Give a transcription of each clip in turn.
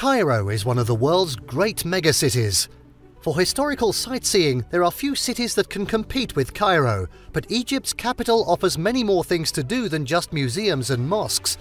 Cairo is one of the world's great megacities. For historical sightseeing, there are few cities that can compete with Cairo, but Egypt's capital offers many more things to do than just museums and mosques.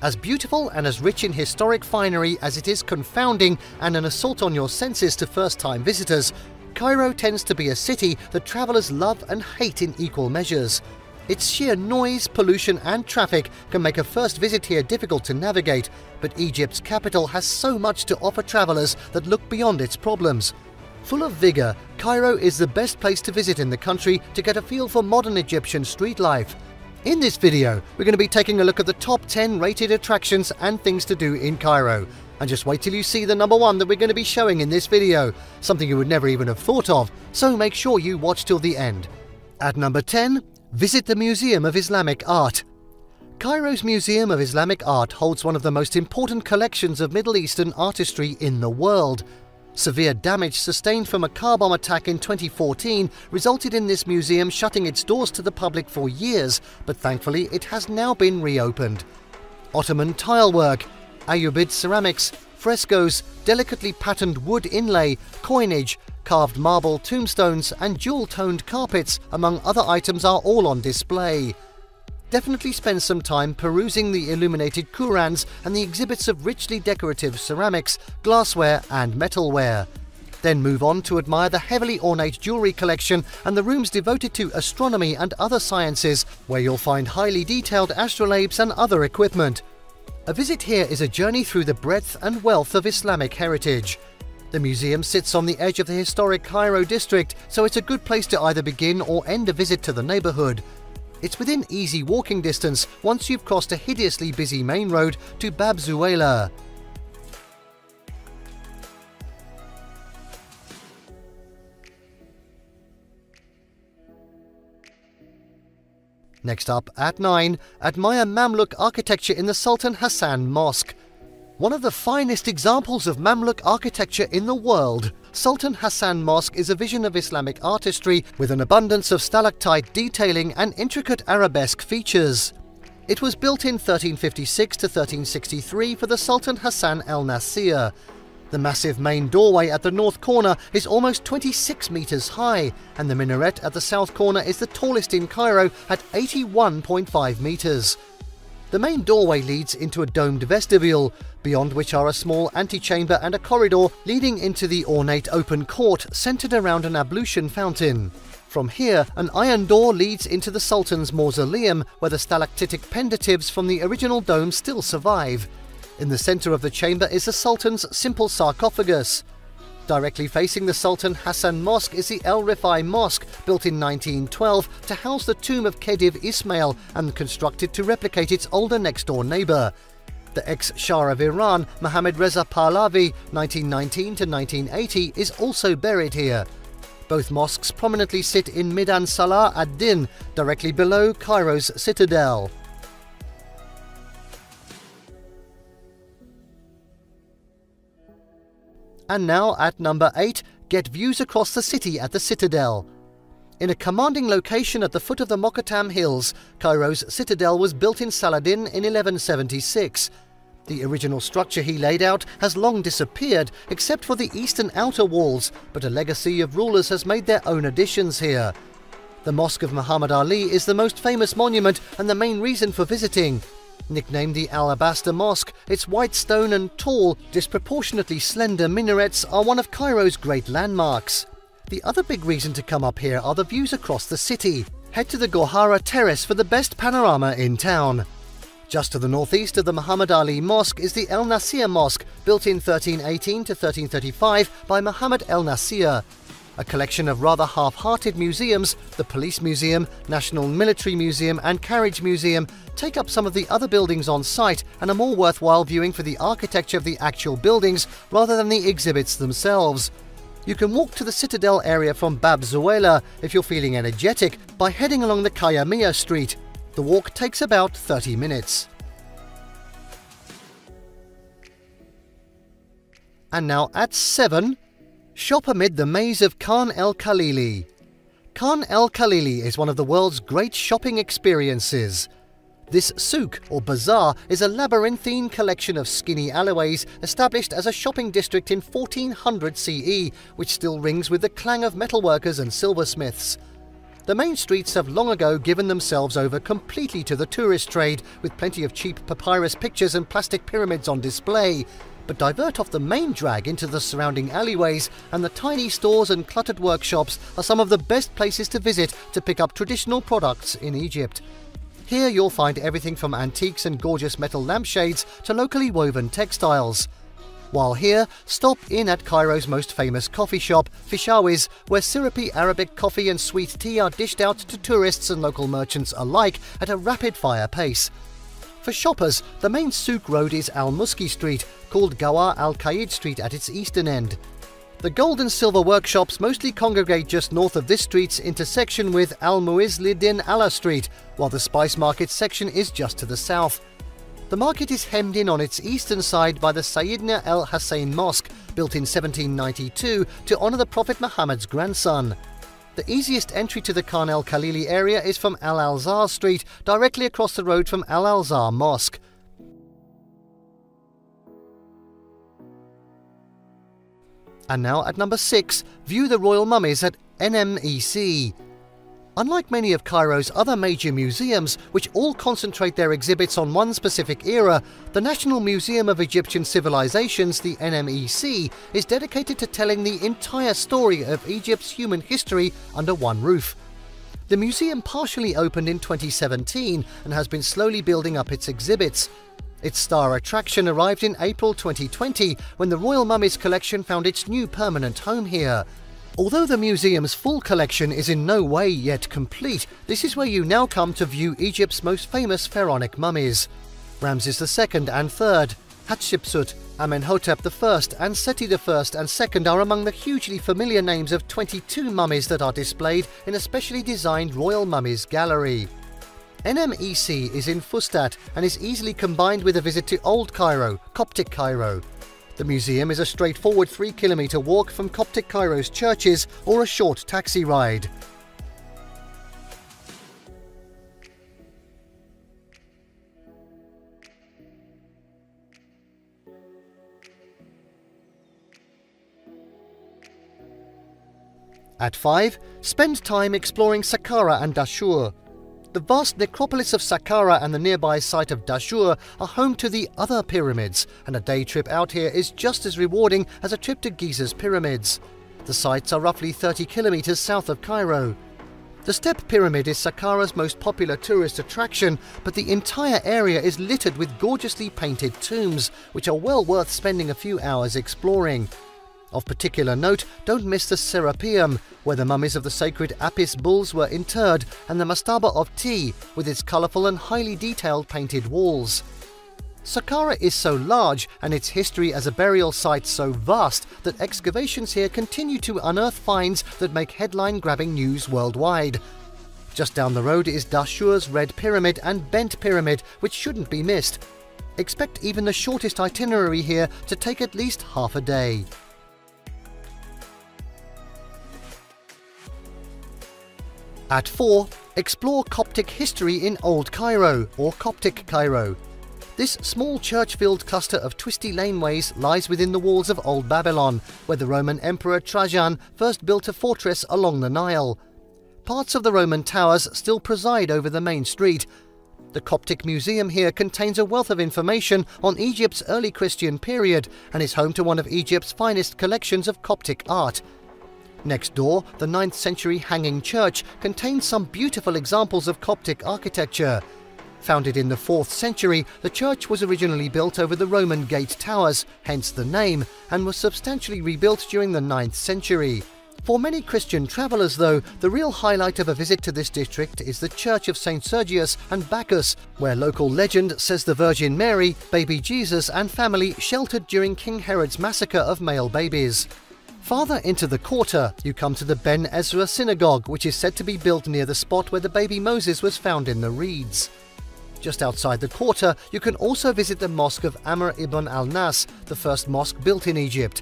As beautiful and as rich in historic finery as it is confounding and an assault on your senses to first-time visitors, Cairo tends to be a city that travelers love and hate in equal measures. Its sheer noise, pollution and traffic can make a first visit here difficult to navigate, but Egypt's capital has so much to offer travelers that look beyond its problems. Full of vigor, Cairo is the best place to visit in the country to get a feel for modern Egyptian street life. In this video, we're going to be taking a look at the top 10 rated attractions and things to do in Cairo. And just wait till you see the number one that we're going to be showing in this video, something you would never even have thought of, so make sure you watch till the end. At number 10, visit the Museum of Islamic Art. Cairo's Museum of Islamic Art holds one of the most important collections of Middle Eastern artistry in the world. Severe damage sustained from a car bomb attack in 2014 resulted in this museum shutting its doors to the public for years, but thankfully it has now been reopened. Ottoman tilework, Ayyubid ceramics, frescoes, delicately patterned wood inlay, coinage, carved marble tombstones and jewel-toned carpets, among other items, are all on display. Definitely spend some time perusing the illuminated Qurans and the exhibits of richly decorative ceramics, glassware and metalware. Then move on to admire the heavily ornate jewellery collection and the rooms devoted to astronomy and other sciences, where you'll find highly detailed astrolabes and other equipment. A visit here is a journey through the breadth and wealth of Islamic heritage. The museum sits on the edge of the historic Cairo district, so it's a good place to either begin or end a visit to the neighbourhood. It's within easy walking distance once you've crossed a hideously busy main road to Bab Zuwaylah. Next up, at 9, admire Mamluk architecture in the Sultan Hassan Mosque. One of the finest examples of Mamluk architecture in the world, Sultan Hassan Mosque is a vision of Islamic artistry with an abundance of stalactite detailing and intricate arabesque features. It was built in 1356 to 1363 for the Sultan Hassan al-Nasir. The massive main doorway at the north corner is almost 26 meters high, and the minaret at the south corner is the tallest in Cairo at 81.5 meters. The main doorway leads into a domed vestibule, beyond which are a small antechamber and a corridor leading into the ornate open court centered around an ablution fountain. From here, an iron door leads into the Sultan's mausoleum, where the stalactitic pendatives from the original dome still survive. In the center of the chamber is the Sultan's simple sarcophagus. Directly facing the Sultan Hassan Mosque is the Al-Rifa'i Mosque, built in 1912 to house the tomb of Khedive Ismail and constructed to replicate its older next-door neighbor. The ex-Shah of Iran, Mohammad Reza Pahlavi, 1919 to 1980, is also buried here. Both mosques prominently sit in Midan Salah ad-Din, directly below Cairo's Citadel. And now, at number 8, get views across the city at the Citadel. In a commanding location at the foot of the Mokattam Hills, Cairo's Citadel was built in Saladin in 1176. The original structure he laid out has long disappeared, except for the eastern outer walls, but a legacy of rulers has made their own additions here. The Mosque of Muhammad Ali is the most famous monument and the main reason for visiting. Nicknamed the Alabaster Mosque, its white stone and tall, disproportionately slender minarets are one of Cairo's great landmarks. The other big reason to come up here are the views across the city. Head to the Gohara Terrace for the best panorama in town. Just to the northeast of the Muhammad Ali Mosque is the El Nasir Mosque, built in 1318 to 1335 by Muhammad El Nasir. A collection of rather half-hearted museums, the Police Museum, National Military Museum and Carriage Museum, take up some of the other buildings on site and are more worthwhile viewing for the architecture of the actual buildings rather than the exhibits themselves. You can walk to the Citadel area from Bab Zuwaylah if you're feeling energetic by heading along the Kayamiya Street. The walk takes about 30 minutes. And now at 7, shop amid the maze of Khan el-Khalili. Khan el-Khalili is one of the world's great shopping experiences. This souk, or bazaar, is a labyrinthine collection of skinny alleyways established as a shopping district in 1400 CE, which still rings with the clang of metalworkers and silversmiths. The main streets have long ago given themselves over completely to the tourist trade, with plenty of cheap papyrus pictures and plastic pyramids on display. But divert off the main drag into the surrounding alleyways, and the tiny stores and cluttered workshops are some of the best places to visit to pick up traditional products in Egypt. Here you'll find everything from antiques and gorgeous metal lampshades to locally woven textiles. While here, stop in at Cairo's most famous coffee shop, Fishawi's, where syrupy Arabic coffee and sweet tea are dished out to tourists and local merchants alike at a rapid-fire pace. For shoppers, the main souk road is Al-Muski Street, called Gawar Al-Qaid Street at its eastern end. The gold and silver workshops mostly congregate just north of this street's intersection with Al-Muizliddin Allah Street, while the spice market section is just to the south. The market is hemmed in on its eastern side by the Sayyidina El Hussein Mosque, built in 1792 to honour the Prophet Muhammad's grandson. The easiest entry to the Khan el Khalili area is from Al-Alzar Street, directly across the road from Al-Alzar Mosque. And now at number 6, view the royal mummies at NMEC. Unlike many of Cairo's other major museums, which all concentrate their exhibits on one specific era, the National Museum of Egyptian Civilizations, the NMEC, is dedicated to telling the entire story of Egypt's human history under one roof. The museum partially opened in 2017 and has been slowly building up its exhibits. Its star attraction arrived in April 2020 when the Royal Mummies collection found its new permanent home here. Although the museum's full collection is in no way yet complete, this is where you now come to view Egypt's most famous pharaonic mummies. Ramses II and III, Hatshepsut, Amenhotep I and Seti I and II are among the hugely familiar names of 22 mummies that are displayed in a specially designed Royal Mummies Gallery. NMEC is in Fustat and is easily combined with a visit to Old Cairo, Coptic Cairo. The museum is a straightforward 3-kilometre walk from Coptic Cairo's churches or a short taxi ride. At 5, spend time exploring Saqqara and Dashur. The vast necropolis of Saqqara and the nearby site of Dashur are home to the other pyramids, and a day trip out here is just as rewarding as a trip to Giza's pyramids. The sites are roughly 30 kilometers south of Cairo. The Step Pyramid is Saqqara's most popular tourist attraction, but the entire area is littered with gorgeously painted tombs, which are well worth spending a few hours exploring. Of particular note, don't miss the Serapeum, where the mummies of the sacred Apis bulls were interred, and the Mastaba of Tea, with its colourful and highly detailed painted walls. Saqqara is so large, and its history as a burial site so vast, that excavations here continue to unearth finds that make headline-grabbing news worldwide. Just down the road is Dashur's Red Pyramid and Bent Pyramid, which shouldn't be missed. Expect even the shortest itinerary here to take at least half a day. At 4, explore Coptic history in Old Cairo, or Coptic Cairo. This small church-filled cluster of twisty laneways lies within the walls of Old Babylon, where the Roman Emperor Trajan first built a fortress along the Nile. Parts of the Roman towers still preside over the main street. The Coptic Museum here contains a wealth of information on Egypt's early Christian period and is home to one of Egypt's finest collections of Coptic art. Next door, the 9th century Hanging Church contains some beautiful examples of Coptic architecture. Founded in the 4th century, the church was originally built over the Roman Gate Towers, hence the name, and was substantially rebuilt during the 9th century. For many Christian travellers, though, the real highlight of a visit to this district is the Church of St. Sergius and Bacchus, where local legend says the Virgin Mary, baby Jesus and family sheltered during King Herod's massacre of male babies. Farther into the quarter, you come to the Ben Ezra Synagogue, which is said to be built near the spot where the baby Moses was found in the reeds. Just outside the quarter, you can also visit the Mosque of Amr ibn al-Nas, the first mosque built in Egypt.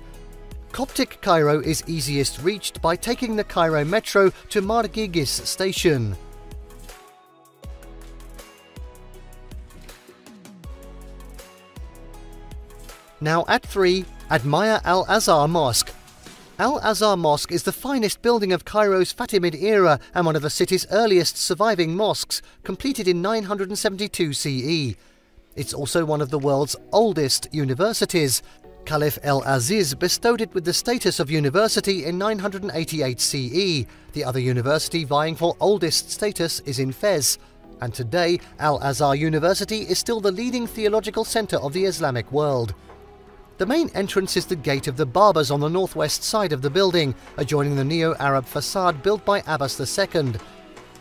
Coptic Cairo is easiest reached by taking the Cairo Metro to Margigis station. Now at 3, admire Al-Azhar Mosque. Al-Azhar Mosque is the finest building of Cairo's Fatimid era and one of the city's earliest surviving mosques, completed in 972 CE. It's also one of the world's oldest universities. Caliph El-Aziz bestowed it with the status of university in 988 CE. The other university vying for oldest status is in Fez. And today, Al-Azhar University is still the leading theological center of the Islamic world. The main entrance is the Gate of the Barbers on the northwest side of the building, adjoining the Neo-Arab facade built by Abbas II.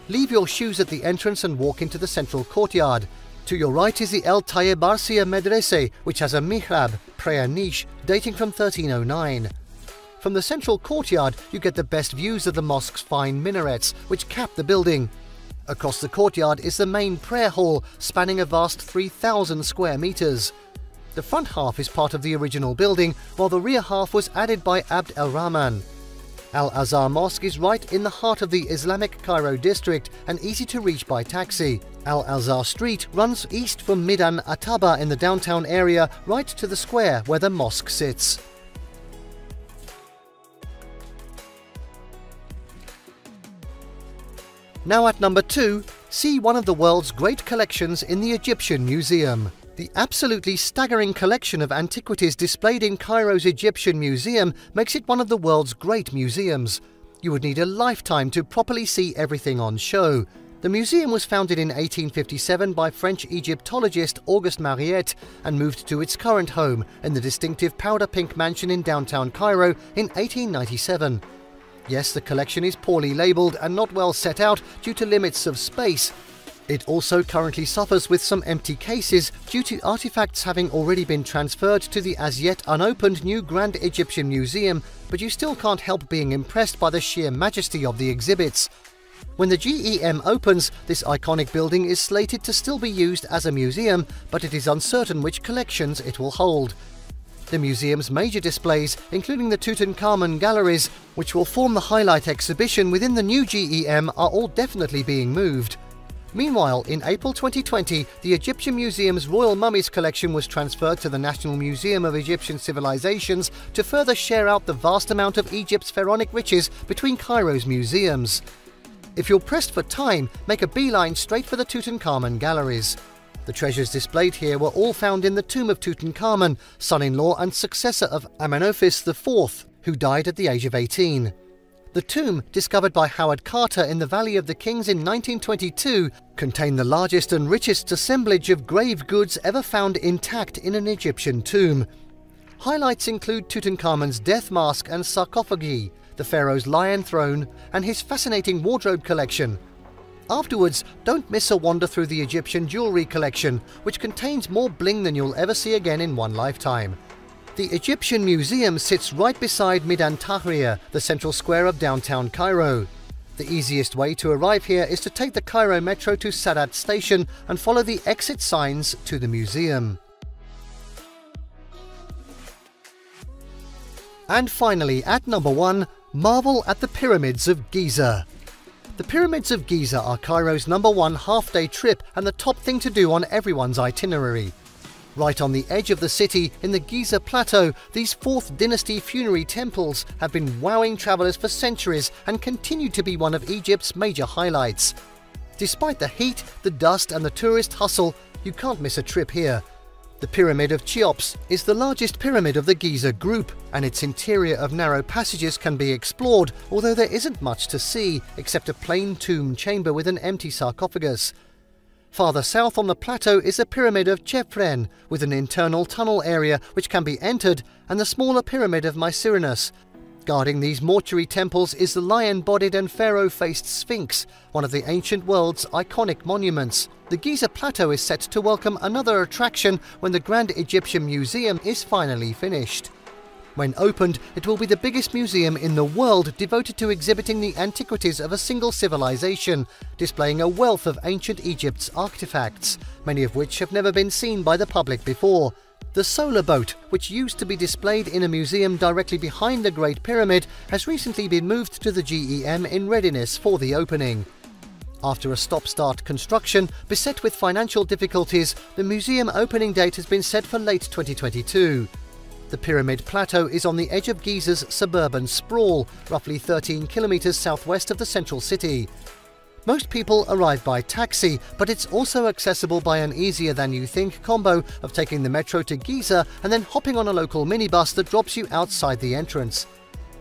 Leave your shoes at the entrance and walk into the central courtyard. To your right is the El Tayyib Arsia Medrese, which has a mihrab, prayer niche, dating from 1309. From the central courtyard, you get the best views of the mosque's fine minarets, which cap the building. Across the courtyard is the main prayer hall, spanning a vast 3,000 square meters. The front half is part of the original building, while the rear half was added by Abd el-Rahman. Al-Azhar Mosque is right in the heart of the Islamic Cairo district and easy to reach by taxi. Al-Azhar Street runs east from Midan Ataba in the downtown area right to the square where the mosque sits. Now at number 2, see one of the world's great collections in the Egyptian Museum. The absolutely staggering collection of antiquities displayed in Cairo's Egyptian Museum makes it one of the world's great museums. You would need a lifetime to properly see everything on show. The museum was founded in 1857 by French Egyptologist Auguste Mariette and moved to its current home in the distinctive powder pink mansion in downtown Cairo in 1897. Yes, the collection is poorly labelled and not well set out due to limits of space. It also currently suffers with some empty cases due to artifacts having already been transferred to the as yet unopened new Grand Egyptian Museum, but you still can't help being impressed by the sheer majesty of the exhibits. When the GEM opens, this iconic building is slated to still be used as a museum, but it is uncertain which collections it will hold. The museum's major displays, including the Tutankhamun galleries, which will form the highlight exhibition within the new GEM, are all definitely being moved. Meanwhile, in April 2020, the Egyptian Museum's Royal Mummies collection was transferred to the National Museum of Egyptian Civilizations to further share out the vast amount of Egypt's pharaonic riches between Cairo's museums. If you're pressed for time, make a beeline straight for the Tutankhamun galleries. The treasures displayed here were all found in the tomb of Tutankhamun, son-in-law and successor of Amenophis IV, who died at the age of 18. The tomb, discovered by Howard Carter in the Valley of the Kings in 1922, contained the largest and richest assemblage of grave goods ever found intact in an Egyptian tomb. Highlights include Tutankhamun's death mask and sarcophagi, the pharaoh's lion throne, and his fascinating wardrobe collection. Afterwards, don't miss a wander through the Egyptian jewelry collection, which contains more bling than you'll ever see again in one lifetime. The Egyptian Museum sits right beside Midan Tahrir, the central square of downtown Cairo. The easiest way to arrive here is to take the Cairo Metro to Sadat Station and follow the exit signs to the museum. And finally, at number 1, marvel at the Pyramids of Giza. The Pyramids of Giza are Cairo's number 1 half-day trip and the top thing to do on everyone's itinerary. Right on the edge of the city, in the Giza Plateau, these 4th dynasty funerary temples have been wowing travellers for centuries and continue to be one of Egypt's major highlights. Despite the heat, the dust and the tourist hustle, you can't miss a trip here. The Pyramid of Cheops is the largest pyramid of the Giza group, and its interior of narrow passages can be explored, although there isn't much to see, except a plain tomb chamber with an empty sarcophagus. Farther south on the plateau is the Pyramid of Chephren, with an internal tunnel area which can be entered, and the smaller Pyramid of Mycerinus. Guarding these mortuary temples is the lion-bodied and pharaoh-faced Sphinx, one of the ancient world's iconic monuments. The Giza Plateau is set to welcome another attraction when the Grand Egyptian Museum is finally finished. When opened, it will be the biggest museum in the world devoted to exhibiting the antiquities of a single civilization, displaying a wealth of ancient Egypt's artifacts, many of which have never been seen by the public before. The solar boat, which used to be displayed in a museum directly behind the Great Pyramid, has recently been moved to the GEM in readiness for the opening. After a stop-start construction beset with financial difficulties, the museum opening date has been set for late 2022. The Pyramid Plateau is on the edge of Giza's suburban sprawl, roughly 13 kilometers southwest of the central city. Most people arrive by taxi, but it's also accessible by an easier-than-you-think combo of taking the metro to Giza and then hopping on a local minibus that drops you outside the entrance.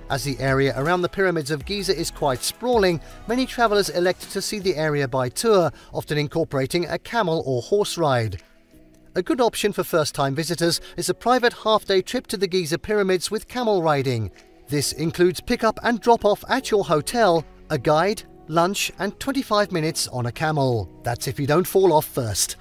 As the area around the pyramids of Giza is quite sprawling, many travellers elect to see the area by tour, often incorporating a camel or horse ride. A good option for first-time visitors is a private half-day trip to the Giza pyramids with camel riding. This includes pick-up and drop-off at your hotel, a guide, lunch and 25 minutes on a camel. That's if you don't fall off first.